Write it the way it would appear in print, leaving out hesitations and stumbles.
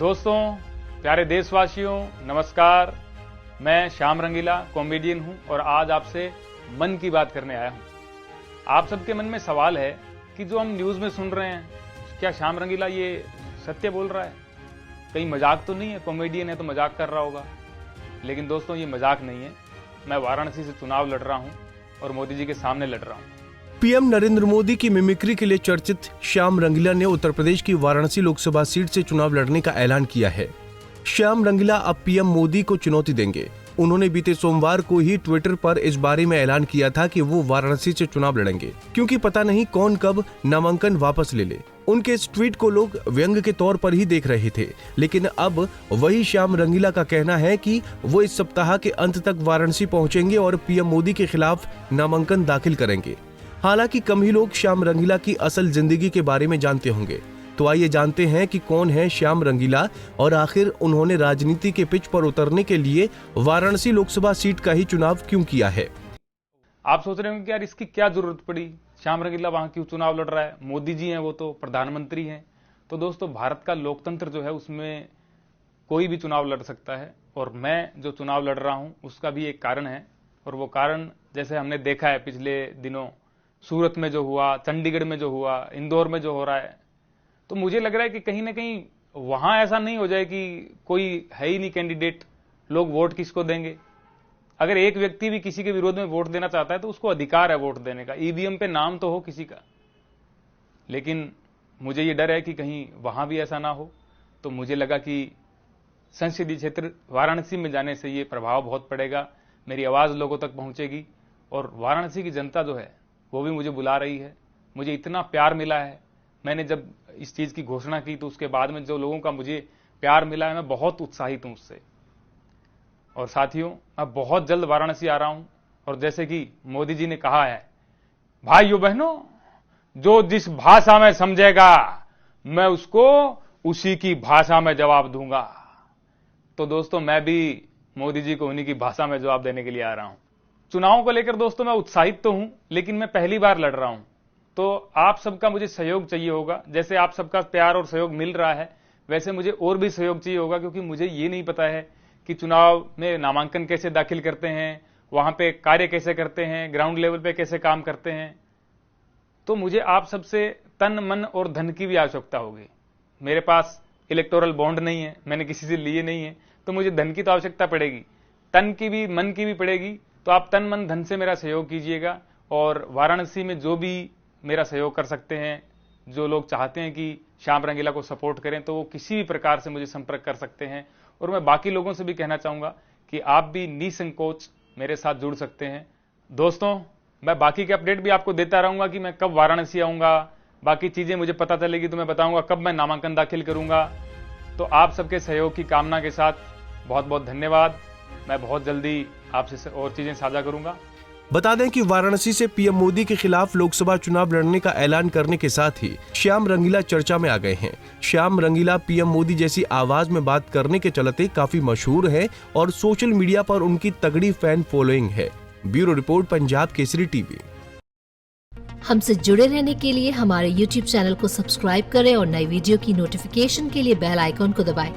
दोस्तों, प्यारे देशवासियों, नमस्कार। मैं श्याम रंगीला कॉमेडियन हूं और आज आपसे मन की बात करने आया हूं। आप सबके मन में सवाल है कि जो हम न्यूज़ में सुन रहे हैं, क्या श्याम रंगीला ये सत्य बोल रहा है? कहीं मजाक तो नहीं है? कॉमेडियन है तो मजाक कर रहा होगा। लेकिन दोस्तों, ये मजाक नहीं है। मैं वाराणसी से चुनाव लड़ रहा हूँ और मोदी जी के सामने लड़ रहा हूँ। पीएम नरेंद्र मोदी की मिमिक्री के लिए चर्चित श्याम रंगीला ने उत्तर प्रदेश की वाराणसी लोकसभा सीट से चुनाव लड़ने का ऐलान किया है। श्याम रंगीला अब पीएम मोदी को चुनौती देंगे। उन्होंने बीते सोमवार को ही ट्विटर पर इस बारे में ऐलान किया था कि वो वाराणसी से चुनाव लड़ेंगे, क्योंकि पता नहीं कौन कब नामांकन वापस ले ले। उनके इस ट्वीट को लोग व्यंग के तौर पर ही देख रहे थे, लेकिन अब वही श्याम रंगीला का कहना है कि वो इस सप्ताह के अंत तक वाराणसी पहुंचेंगे और पीएम मोदी के खिलाफ नामांकन दाखिल करेंगे। हालांकि कम ही लोग श्याम रंगीला की असल जिंदगी के बारे में जानते होंगे, तो आइए जानते हैं कि कौन है श्याम रंगीला और आखिर उन्होंने राजनीति के पिच पर उतरने के लिए वाराणसी लोकसभा सीट का ही चुनाव क्यों किया है। आप सोच रहे होंगे कि यार इसकी क्या जरूरत पड़ी, श्याम रंगीला वहां क्यों चुनाव लड़ रहा है? मोदी जी हैं, वो तो प्रधानमंत्री हैं। तो दोस्तों, भारत का लोकतंत्र जो है उसमें कोई भी चुनाव लड़ सकता है और मैं जो चुनाव लड़ रहा हूं उसका भी एक कारण है। और वो कारण जैसे हमने देखा है पिछले दिनों, सूरत में जो हुआ, चंडीगढ़ में जो हुआ, इंदौर में जो हो रहा है, तो मुझे लग रहा है कि कहीं ना कहीं वहां ऐसा नहीं हो जाए कि कोई है ही नहीं कैंडिडेट, लोग वोट किसको देंगे। अगर एक व्यक्ति भी किसी के विरोध में वोट देना चाहता है तो उसको अधिकार है वोट देने का, ईवीएम पे नाम तो हो किसी का। लेकिन मुझे ये डर है कि कहीं वहां भी ऐसा ना हो। तो मुझे लगा कि संसदीय क्षेत्र वाराणसी में जाने से ये प्रभाव बहुत पड़ेगा, मेरी आवाज लोगों तक पहुंचेगी और वाराणसी की जनता जो है वो भी मुझे बुला रही है। मुझे इतना प्यार मिला है, मैंने जब इस चीज की घोषणा की तो उसके बाद में जो लोगों का मुझे प्यार मिला है, मैं बहुत उत्साहित हूं उससे। और साथियों, मैं बहुत जल्द वाराणसी आ रहा हूं और जैसे कि मोदी जी ने कहा है, भाइयों बहनों, जो जिस भाषा में समझेगा मैं उसको उसी की भाषा में जवाब दूंगा। तो दोस्तों, मैं भी मोदी जी को उन्हीं की भाषा में जवाब देने के लिए आ रहा हूं। चुनाव को लेकर दोस्तों मैं उत्साहित तो हूं, लेकिन मैं पहली बार लड़ रहा हूं, तो आप सबका मुझे सहयोग चाहिए होगा। जैसे आप सबका प्यार और सहयोग मिल रहा है, वैसे मुझे और भी सहयोग चाहिए होगा, क्योंकि मुझे ये नहीं पता है कि चुनाव में नामांकन कैसे दाखिल करते हैं, वहां पे कार्य कैसे करते हैं, ग्राउंड लेवल पे कैसे काम करते हैं। तो मुझे आप सबसे तन मन और धन की भी आवश्यकता होगी। मेरे पास इलेक्टोरल बॉन्ड नहीं है, मैंने किसी से लिए नहीं है, तो मुझे धन की तो आवश्यकता पड़ेगी, तन की भी मन की भी पड़ेगी। तो आप तन मन धन से मेरा सहयोग कीजिएगा और वाराणसी में जो भी मेरा सहयोग कर सकते हैं, जो लोग चाहते हैं कि श्याम रंगीला को सपोर्ट करें, तो वो किसी भी प्रकार से मुझे संपर्क कर सकते हैं। और मैं बाकी लोगों से भी कहना चाहूंगा कि आप भी निसंकोच मेरे साथ जुड़ सकते हैं। दोस्तों, मैं बाकी के अपडेट भी आपको देता रहूंगा कि मैं कब वाराणसी आऊंगा, बाकी चीजें मुझे पता चलेगी तो मैं बताऊंगा कब मैं नामांकन दाखिल करूंगा। तो आप सबके सहयोग की कामना के साथ बहुत बहुत धन्यवाद। मैं बहुत जल्दी आपसे और चीजें साझा करूंगा। बता दें कि वाराणसी से पीएम मोदी के खिलाफ लोकसभा चुनाव लड़ने का ऐलान करने के साथ ही श्याम रंगीला चर्चा में आ गए हैं। श्याम रंगीला पीएम मोदी जैसी आवाज में बात करने के चलते काफी मशहूर है और सोशल मीडिया पर उनकी तगड़ी फैन फॉलोइंग है। Bureau report, Punjab Kesari TV. हमसे जुड़े रहने के लिए हमारे YouTube चैनल को सब्सक्राइब करें और नई वीडियो की नोटिफिकेशन के लिए बेल आइकॉन को दबाएं।